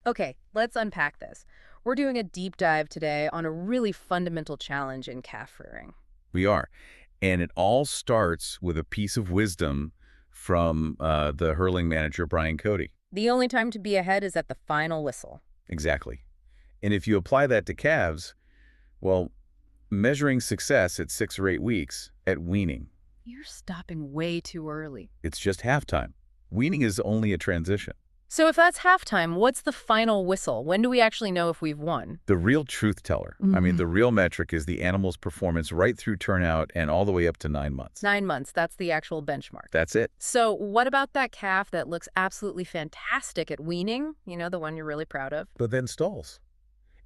Okay, let's unpack this. We're doing a deep dive today on a really fundamental challenge in calf rearing. We are. And it all starts with a piece of wisdom from the hurling manager, Brian Cody. The only time to be ahead is at the final whistle. Exactly. And if you apply that to calves, well, measuring success at 6 or 8 weeks at weaning, You're stopping way too early. it's just halftime. Weaning is only a transition. So if that's halftime, what's the final whistle? When do we actually know if we've won? The real truth teller, Mm. the real metric is the animal's performance right through turnout and all the way up to 9 months. 9 months, that's the actual benchmark. That's it. So what about that calf that looks absolutely fantastic at weaning? You know, the one you're really proud of? But then stalls.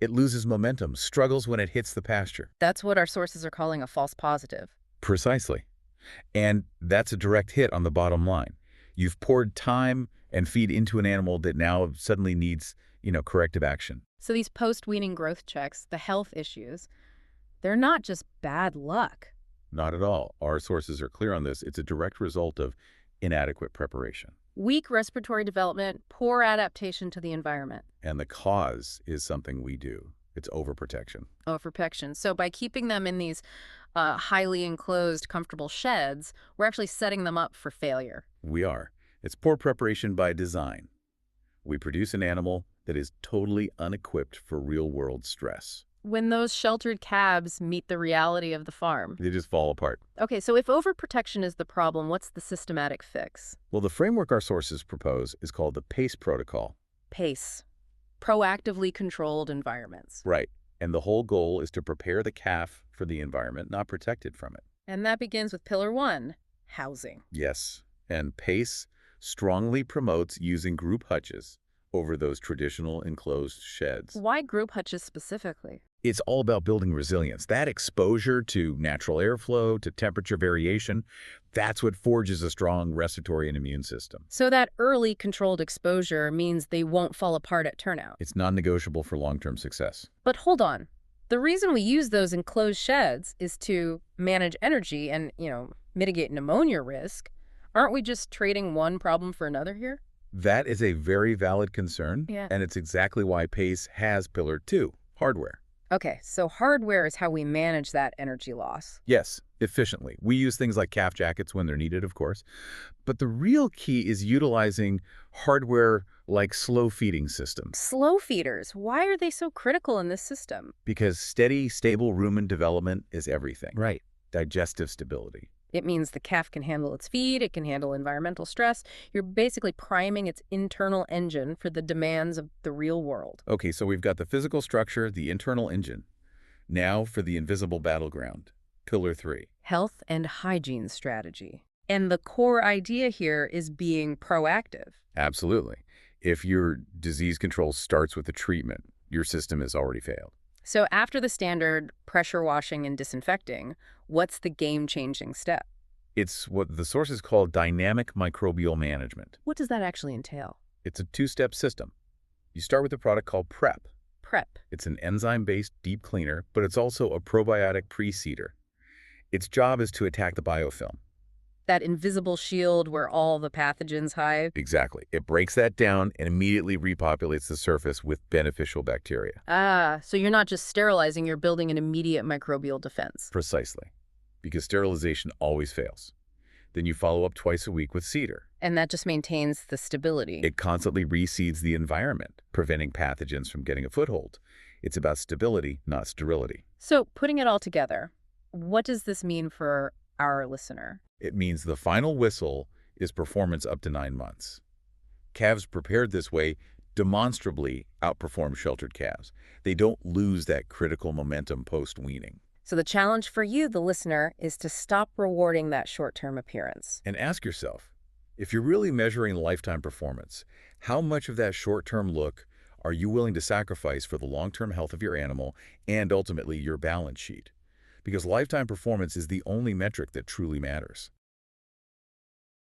It loses momentum, struggles when it hits the pasture. That's what our sources are calling a false positive. Precisely. And that's a direct hit on the bottom line. You've poured time and feed into an animal that now suddenly needs, corrective action. So these post-weaning growth checks, the health issues, they're not just bad luck. Not at all. Our sources are clear on this. It's a direct result of inadequate preparation. Weak respiratory development, poor adaptation to the environment. And the cause is something we do. It's overprotection. Overprotection. So by keeping them in these highly enclosed, comfortable sheds, we're actually setting them up for failure. We are. It's poor preparation by design. We produce an animal that is totally unequipped for real-world stress. When those sheltered calves meet the reality of the farm. They just fall apart. Okay, so if overprotection is the problem, what's the systematic fix? Well, the framework our sources propose is called the PACE protocol. PACE. Proactively controlled environments. Right. And the whole goal is to prepare the calf for the environment, not protect it from it. And that begins with pillar one, housing. Yes. And PACE strongly promotes using group hutches over those traditional enclosed sheds. Why group hutches specifically? It's all about building resilience. That exposure to natural airflow, to temperature variation, that's what forges a strong respiratory and immune system. So that early controlled exposure means they won't fall apart at turnout. It's non-negotiable for long-term success. But hold on. The reason we use those enclosed sheds is to manage energy and, mitigate pneumonia risk. Aren't we just trading one problem for another here? That is a very valid concern, Yeah. and it's exactly why PACE has Pillar 2, hardware. Okay, so hardware is how we manage that energy loss. Yes, efficiently. We use things like calf jackets when they're needed, of course. But the real key is utilizing hardware like slow feeding systems, Slow feeders, why are they so critical in this system? because steady, stable rumen development is everything. Right. Digestive stability. It means the calf can handle its feed, it can handle environmental stress. You're basically priming its internal engine for the demands of the real world. Okay, so we've got the physical structure, the internal engine. Now for the invisible battleground, Pillar 3. Health and hygiene strategy. And the core idea here is being proactive. Absolutely. If your disease control starts with the treatment, your system has already failed. So after the standard pressure washing and disinfecting, what's the game-changing step? It's what the sources call dynamic microbial management. What does that actually entail? It's a two-step system. You start with a product called PrEP. Prep. It's an enzyme-based deep cleaner, but it's also a probiotic pre-seeder. Its job is to attack the biofilm. That invisible shield where all the pathogens hide. Exactly. It breaks that down and immediately repopulates the surface with beneficial bacteria. Ah, so you're not just sterilizing, you're building an immediate microbial defense. Precisely. Because sterilization always fails. Then you follow up twice a week with cedar. And that just maintains the stability. It constantly reseeds the environment, preventing pathogens from getting a foothold. It's about stability, not sterility. So putting it all together, what does this mean for our listener? It means the final whistle is performance up to 9 months. Calves prepared this way demonstrably outperform sheltered calves. They don't lose that critical momentum post-weaning. So the challenge for you, the listener, is to stop rewarding that short-term appearance. And ask yourself, if you're really measuring lifetime performance, how much of that short-term look are you willing to sacrifice for the long-term health of your animal and ultimately your balance sheet? Because lifetime performance is the only metric that truly matters.